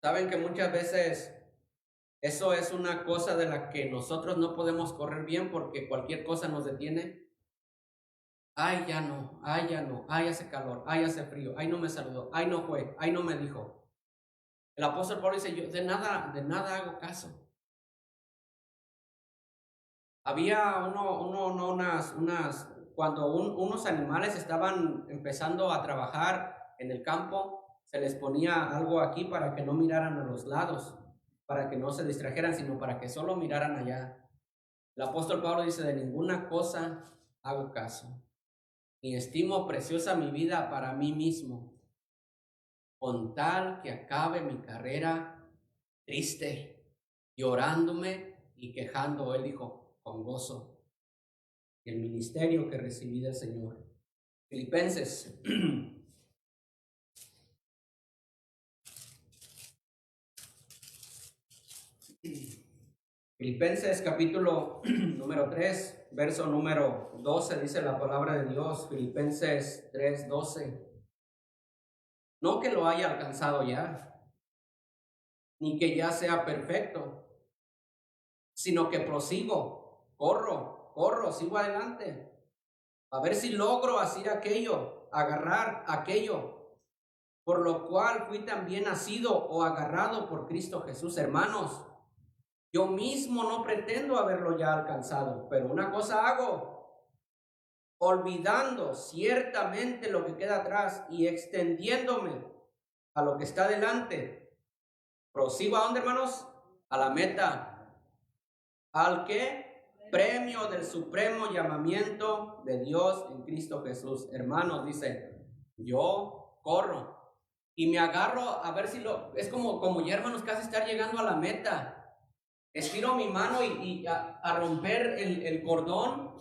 Saben que muchas veces eso es una cosa de la que nosotros no podemos correr bien porque cualquier cosa nos detiene. Ay, ya no, ay, hace calor, ay, hace frío, ay, no me saludó, ay, no fue, ay, no me dijo. El apóstol Pablo dice, yo de nada hago caso. Había cuando unos animales estaban empezando a trabajar en el campo, se les ponía algo aquí para que no miraran a los lados, para que no se distrajeran, sino para que solo miraran allá. El apóstol Pablo dice, de ninguna cosa hago caso, ni estimo preciosa mi vida para mí mismo, con tal que acabe mi carrera triste, llorándome y quejando, él dijo, con gozo, el ministerio que recibí del Señor. Filipenses. Filipenses capítulo número 3, verso número 12, dice la palabra de Dios, Filipenses 3, 12. No que lo haya alcanzado ya, ni que ya sea perfecto, sino que prosigo, corro, sigo adelante, a ver si logro hacer aquello, agarrar aquello por lo cual fui también nacido o agarrado por Cristo Jesús. Hermanos, yo mismo no pretendo haberlo ya alcanzado, pero una cosa hago, olvidando ciertamente lo que queda atrás y extendiéndome a lo que está delante. Prosigo a dónde, hermanos, a la meta, al que premio del supremo llamamiento de Dios en Cristo Jesús. Hermanos, dice, yo corro y me agarro a ver si es como ya, hermanos, casi estar llegando a la meta. Estiro mi mano y a romper el cordón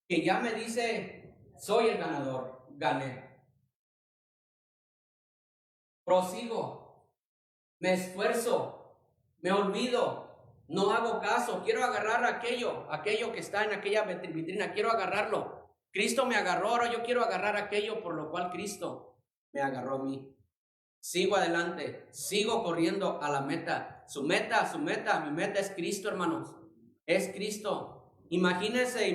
que ya me dice, soy el ganador, gané. Prosigo, me esfuerzo, me olvido, no hago caso, quiero agarrar aquello que está en aquella vitrina, quiero agarrarlo. Cristo me agarró, ahora yo quiero agarrar aquello por lo cual Cristo me agarró a mí. Sigo adelante, sigo corriendo a la meta. Su meta, mi meta es Cristo, hermanos. Es Cristo. Imagínese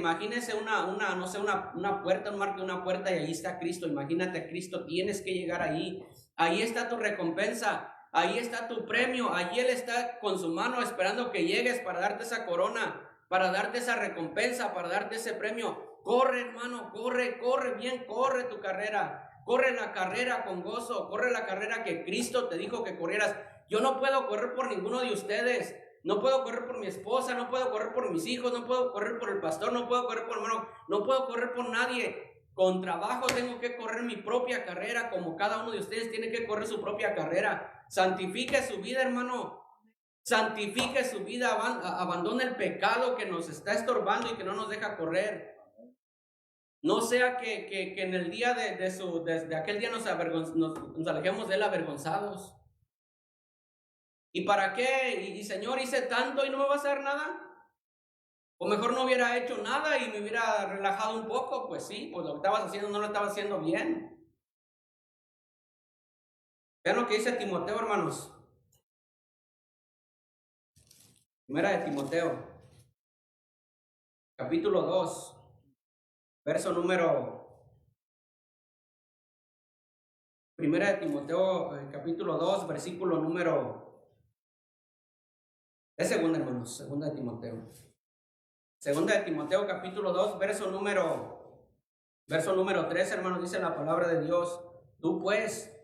una puerta, un marco de una puerta y ahí está Cristo. Imagínate a Cristo, tienes que llegar ahí. Ahí está tu recompensa, ahí está tu premio. Allí Él está con su mano esperando que llegues para darte esa corona, para darte esa recompensa, para darte ese premio. Corre, hermano, corre bien, corre tu carrera. Corre la carrera con gozo, corre la carrera que Cristo te dijo que corrieras. Yo no puedo correr por ninguno de ustedes, no puedo correr por mi esposa, no puedo correr por mis hijos, no puedo correr por el pastor, no puedo correr por el hermano, no puedo correr por nadie. Con trabajo tengo que correr mi propia carrera, como cada uno de ustedes tiene que correr su propia carrera. Santifique su vida, hermano. Santifique su vida, abandone el pecado que nos está estorbando y que no nos deja correr. No sea que en el día de aquel día nos alejemos de él avergonzados. ¿Y para qué? Y Señor, hice tanto y no me va a hacer nada. O mejor no hubiera hecho nada y me hubiera relajado un poco. Pues sí, pues lo que estabas haciendo no lo estabas haciendo bien. Vean lo que dice Timoteo, hermanos. Primera de Timoteo, capítulo 2, verso número... Primera de Timoteo, capítulo 2, versículo número... Es segunda, hermanos, segunda de Timoteo. Segunda de Timoteo, capítulo 2, verso número 3, hermanos, dice la palabra de Dios. Tú pues,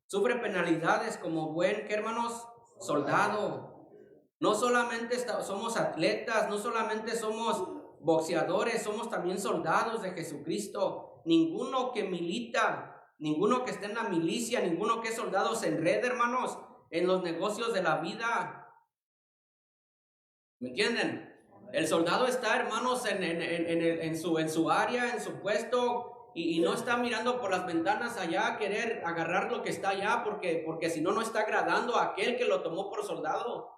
sufre penalidades como buen, ¿qué, hermanos? Soldado. No solamente somos atletas, no solamente somos boxeadores, somos también soldados de Jesucristo. Ninguno que milita, ninguno que esté en la milicia, ninguno que es soldado se enrede, hermanos, en los negocios de la vida. ¿Me entienden? El soldado está, hermanos, en su área, en su puesto, y no está mirando por las ventanas allá a querer agarrar lo que está allá, porque si no, no está agradando a aquel que lo tomó por soldado.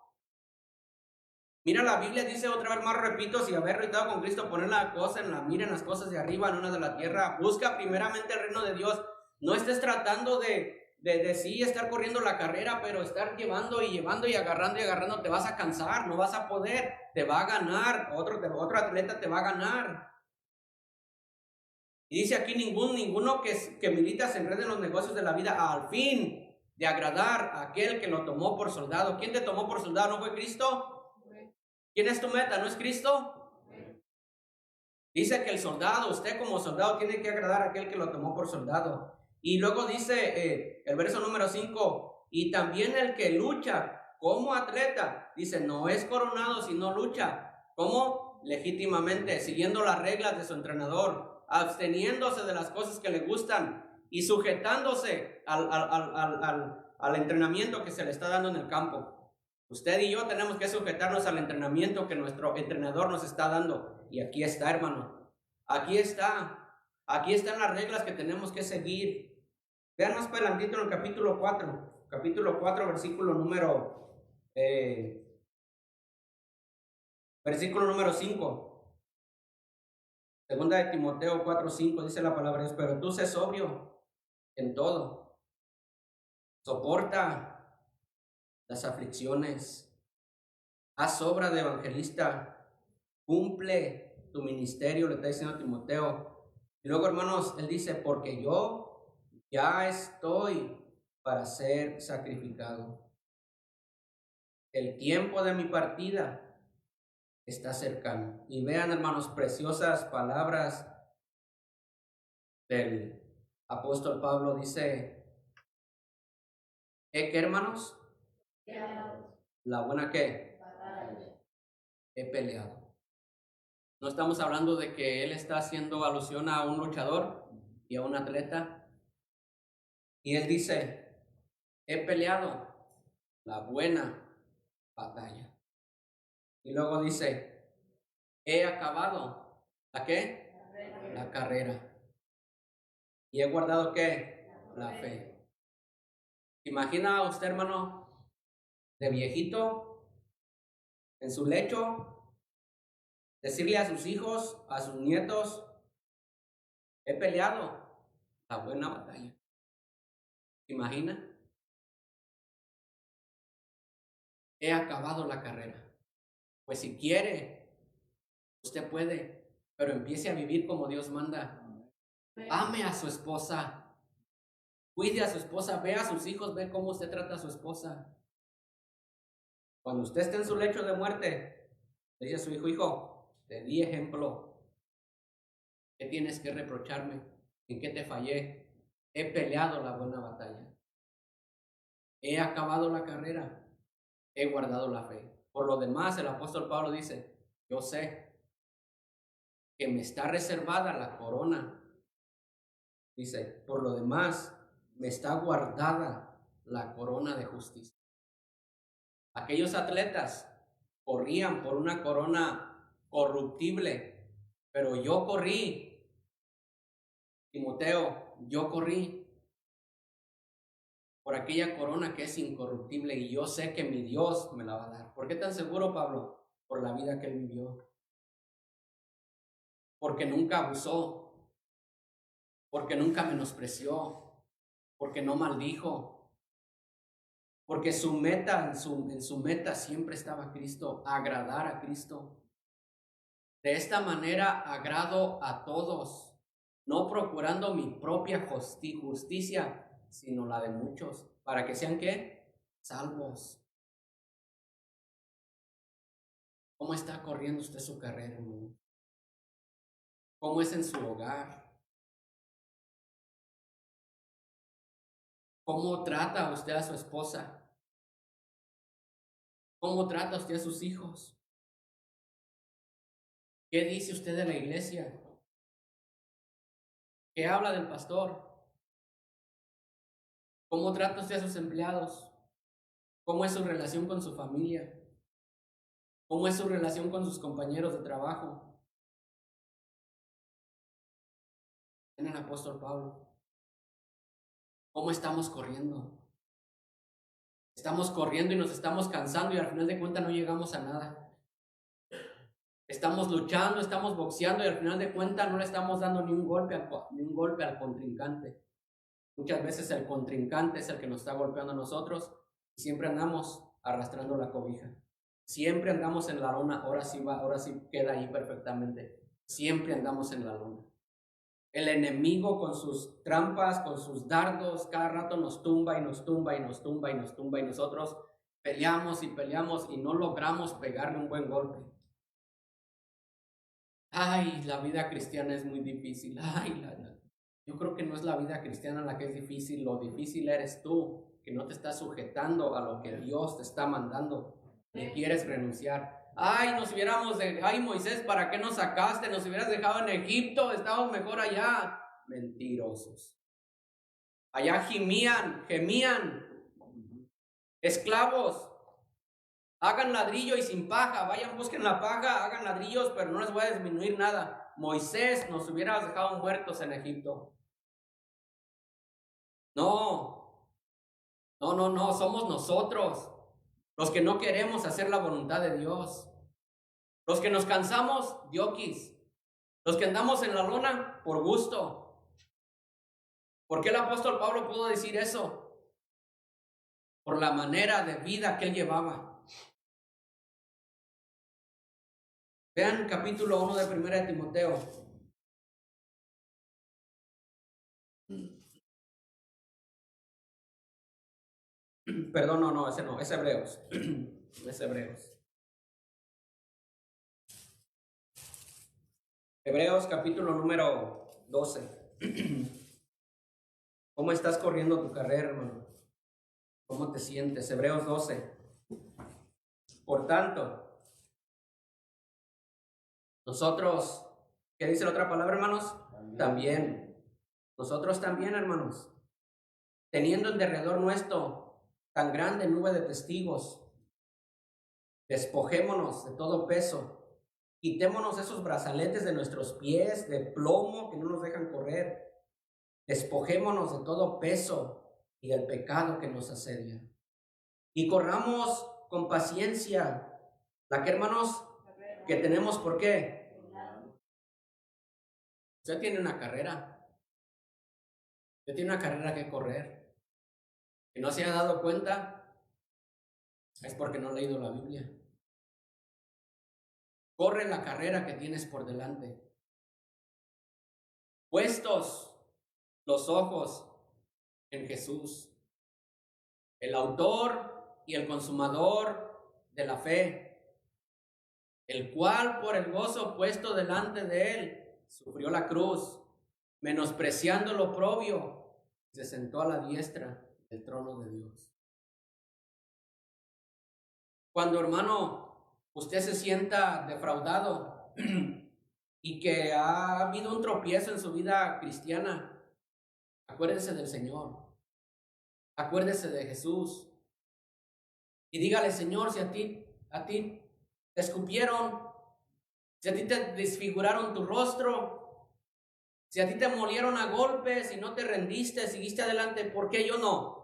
Mira, la Biblia dice otra vez más, repito, si haber resucitado con Cristo, poner la cosa miren las cosas de arriba, no las de la tierra. Busca primeramente el reino de Dios. No estés tratando de sí estar corriendo la carrera, pero estar llevando y agarrando, te vas a cansar, no vas a poder, te va a ganar, otro atleta te va a ganar. Y dice aquí, ninguno que milita se enrede en los negocios de la vida al fin de agradar a aquel que lo tomó por soldado. ¿Quién te tomó por soldado? ¿No fue Cristo? ¿Quién es tu meta? ¿No es Cristo? Dice que el soldado, usted como soldado, tiene que agradar a aquel que lo tomó por soldado. Y luego dice el verso número 5, y también el que lucha como atleta, dice, no es coronado sino lucha. ¿Cómo? Legítimamente, siguiendo las reglas de su entrenador, absteniéndose de las cosas que le gustan y sujetándose al entrenamiento que se le está dando en el campo. Usted y yo tenemos que sujetarnos al entrenamiento que nuestro entrenador nos está dando. Y aquí está, hermano. Aquí están las reglas que tenemos que seguir. Vean más adelantito en el capítulo 4. Capítulo 4, versículo número 5. Segunda de Timoteo 4:5 dice la palabra de Dios, pero tú sé sobrio en todo. Soporta las aflicciones, haz obra de evangelista, cumple tu ministerio, le está diciendo a Timoteo. Y luego, hermanos, él dice, porque yo ya estoy para ser sacrificado. El tiempo de mi partida está cercano. Y vean, hermanos, preciosas palabras del apóstol Pablo. Dice, ¿qué, hermanos? La buena ¿qué? He peleado. No estamos hablando de que él está haciendo alusión a un luchador y a un atleta. Y él dice, he peleado la buena batalla. Y luego dice, he acabado ¿la qué? La carrera. Y he guardado ¿qué? La fe. ¿Imagina usted, hermano, de viejito, en su lecho, decirle a sus hijos, a sus nietos, he peleado la buena batalla? ¿Imagina? He acabado la carrera. Pues si quiere, usted puede, pero empiece a vivir como Dios manda. Ame a su esposa, cuide a su esposa, ve a sus hijos, ve cómo usted trata a su esposa. Cuando usted esté en su lecho de muerte, le dice a su hijo, hijo, te di ejemplo. ¿Qué tienes que reprocharme? ¿En qué te fallé? He peleado la buena batalla. He acabado la carrera. He guardado la fe. Por lo demás, el apóstol Pablo dice, yo sé que me está reservada la corona. Dice, por lo demás, me está guardada la corona de justicia. Aquellos atletas corrían por una corona corruptible, pero yo corrí, Timoteo, yo corrí por aquella corona que es incorruptible y yo sé que mi Dios me la va a dar. ¿Por qué tan seguro, Pablo? Por la vida que él vivió. Porque nunca abusó, porque nunca menospreció, porque no maldijo, porque su meta, en su meta siempre estaba Cristo, agradar a Cristo. De esta manera agrado a todos, no procurando mi propia justicia, sino la de muchos, para que sean ¿qué? Salvos. ¿Cómo está corriendo usted su carrera, hermano? ¿Cómo es en su hogar? ¿Cómo trata usted a su esposa? ¿Cómo trata usted a sus hijos? ¿Qué dice usted de la iglesia? ¿Qué habla del pastor? ¿Cómo trata usted a sus empleados? ¿Cómo es su relación con su familia? ¿Cómo es su relación con sus compañeros de trabajo? En el apóstol Pablo. ¿Cómo estamos corriendo? Estamos corriendo y nos estamos cansando y al final de cuentas no llegamos a nada. Estamos luchando, estamos boxeando y al final de cuentas no le estamos dando ni un golpe al contrincante. Muchas veces el contrincante es el que nos está golpeando a nosotros y siempre andamos arrastrando la cobija. Siempre andamos en la lona, ahora sí queda ahí perfectamente. Siempre andamos en la lona. El enemigo con sus trampas, con sus dardos, cada rato nos tumba y nos tumba y nos tumba y nos tumba y nosotros peleamos y no logramos pegarle un buen golpe. Ay, la vida cristiana es muy difícil. Ay, yo creo que no es la vida cristiana la que es difícil, lo difícil eres tú, que no te estás sujetando a lo que Dios te está mandando, y quieres renunciar. Ay, ay Moisés, ¿para qué nos sacaste? Nos hubieras dejado en Egipto, estábamos mejor allá. Mentirosos. Allá gemían, esclavos. Hagan ladrillo y sin paja, vayan, busquen la paja, hagan ladrillos, pero no les voy a disminuir nada. Moisés nos hubiera dejado muertos en Egipto. No, somos nosotros los que no queremos hacer la voluntad de Dios. Los que nos cansamos, diokis. Los que andamos en la lona, por gusto. ¿Por qué el apóstol Pablo pudo decir eso? Por la manera de vida que él llevaba. Vean capítulo 1 de 1 de Timoteo. Perdón, no, ese no, es Hebreos. Es Hebreos. Hebreos capítulo número 12. ¿Cómo estás corriendo tu carrera, hermano? ¿Cómo te sientes? Hebreos 12. Por tanto, nosotros, ¿qué dice la otra palabra, hermanos? También. Nosotros también, hermanos, teniendo en derredor nuestro tan grande nube de testigos, despojémonos de todo peso, quitémonos esos brazaletes de nuestros pies de plomo que no nos dejan correr, despojémonos de todo peso y del pecado que nos asedia, y corramos con paciencia la que, hermanos, que tenemos. ¿Por qué? Usted tiene una carrera, usted tiene una carrera que correr, que no se ha dado cuenta, es porque no ha leído la Biblia. Corre la carrera que tienes por delante. Puestos los ojos en Jesús, el autor y el consumador de la fe, el cual por el gozo puesto delante de él sufrió la cruz, menospreciando lo oprobio, se sentó a la diestra del trono de Dios. Cuando, hermano, usted se sienta defraudado y que ha habido un tropiezo en su vida cristiana, acuérdese del Señor, acuérdese de Jesús y dígale: Señor, si a ti te escupieron, si a ti te desfiguraron tu rostro, si a ti te molieron a golpes y no te rendiste, seguiste adelante, ¿por qué yo no?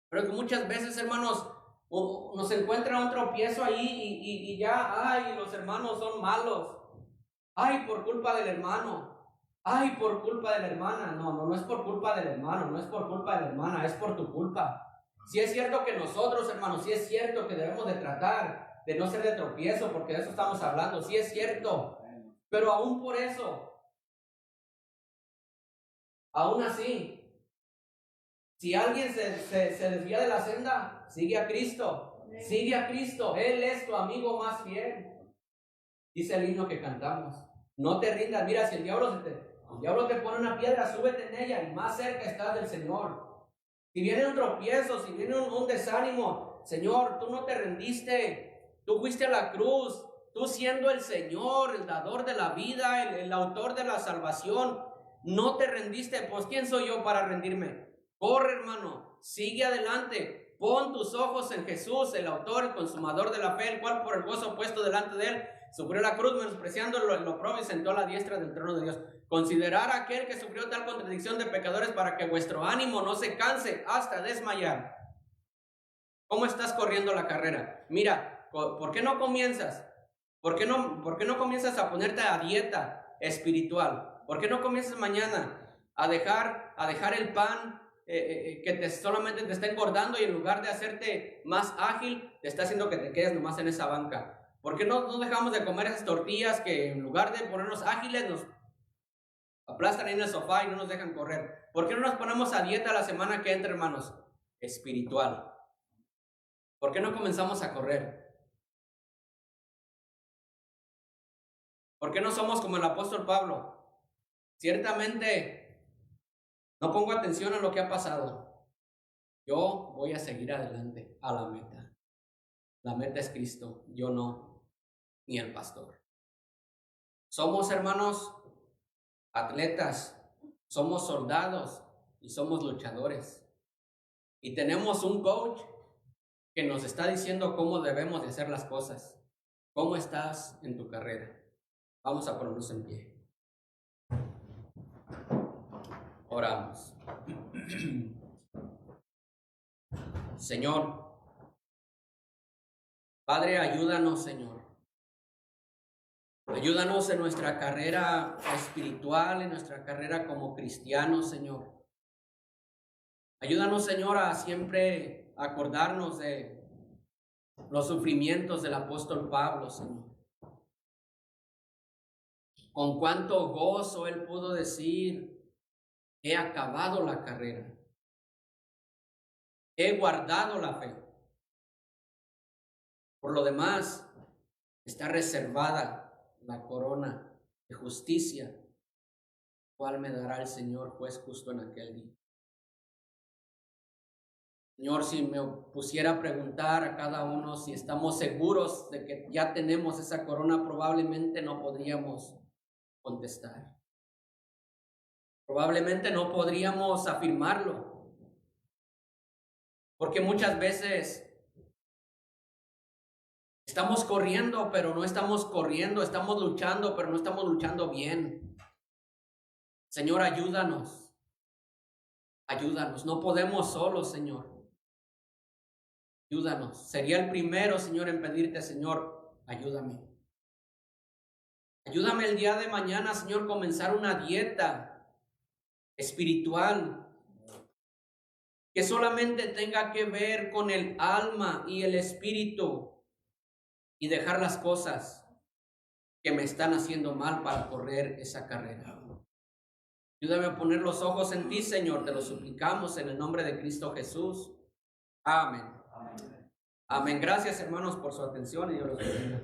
Pero que muchas veces, hermanos, nos encuentra un tropiezo ahí y ya, ay, los hermanos son malos. Ay, por culpa del hermano. Ay, por culpa de la hermana. No es por culpa del hermano, no es por culpa de la hermana, es por tu culpa. Si es cierto que nosotros, hermanos, si es cierto que debemos de tratar de no ser de tropiezo, porque de eso estamos hablando, si es cierto. Pero aún por eso, aún así, si alguien se desvía de la senda, sigue a Cristo. Sigue a Cristo. Él es tu amigo más fiel. Dice el himno que cantamos: no te rindas. Mira, si el diablo te pone una piedra, súbete en ella y más cerca estás del Señor. Si viene un tropiezo, si viene un desánimo, Señor, tú no te rendiste. Tú fuiste a la cruz. Tú, siendo el Señor, el dador de la vida, el autor de la salvación, no te rendiste. Pues ¿quién soy yo para rendirme? Corre, hermano, sigue adelante. Pon tus ojos en Jesús, el autor, el consumador de la fe, el cual por el gozo puesto delante de él sufrió la cruz, menospreciando lo oprobio, y sentó a la diestra del trono de Dios. Considerad a aquel que sufrió tal contradicción de pecadores, para que vuestro ánimo no se canse hasta desmayar. ¿Cómo estás corriendo la carrera? Mira, ¿por qué no comienzas? ¿Por qué no comienzas a ponerte a dieta espiritual? ¿Por qué no comienzas mañana a dejar el pan que solamente te está engordando, y en lugar de hacerte más ágil, te está haciendo que te quedes nomás en esa banca? ¿Por qué no dejamos de comer esas tortillas que en lugar de ponernos ágiles nos aplastan ahí en el sofá y no nos dejan correr? ¿Por qué no nos ponemos a dieta la semana que entra, hermanos? Espiritual. ¿Por qué no comenzamos a correr? ¿Por qué no somos como el apóstol Pablo? Ciertamente no pongo atención a lo que ha pasado. Yo voy a seguir adelante a la meta. La meta es Cristo, yo no, ni el pastor. Somos, hermanos, atletas, somos soldados y somos luchadores. Y tenemos un coach que nos está diciendo cómo debemos de hacer las cosas. ¿Cómo estás en tu carrera? Vamos a ponernos en pie. Oramos. Señor, Padre, ayúdanos, Señor. Ayúdanos en nuestra carrera espiritual, en nuestra carrera como cristianos, Señor. Ayúdanos, Señor, a siempre acordarnos de los sufrimientos del apóstol Pablo, Señor. Con cuánto gozo él pudo decir: he acabado la carrera. he guardado la fe. Por lo demás, está reservada la corona de justicia, cual me dará el Señor juez justo en aquel día. Señor, si me pusiera a preguntar a cada uno si estamos seguros de que ya tenemos esa corona, probablemente no podríamos contestar. Probablemente no podríamos afirmarlo. Porque muchas veces estamos corriendo, pero no estamos corriendo. Estamos luchando, pero no estamos luchando bien. Señor, ayúdanos. Ayúdanos. No podemos solos, Señor. Ayúdanos. Sería el primero, Señor, en pedirte, Señor, ayúdame. Ayúdame el día de mañana, Señor, comenzar una dieta espiritual que solamente tenga que ver con el alma y el espíritu y dejar las cosas que me están haciendo mal para correr esa carrera. Ayúdame a poner los ojos en ti, Señor, te lo suplicamos en el nombre de Cristo Jesús. Amén. Amén. Gracias, hermanos, por su atención y Dios los bendiga.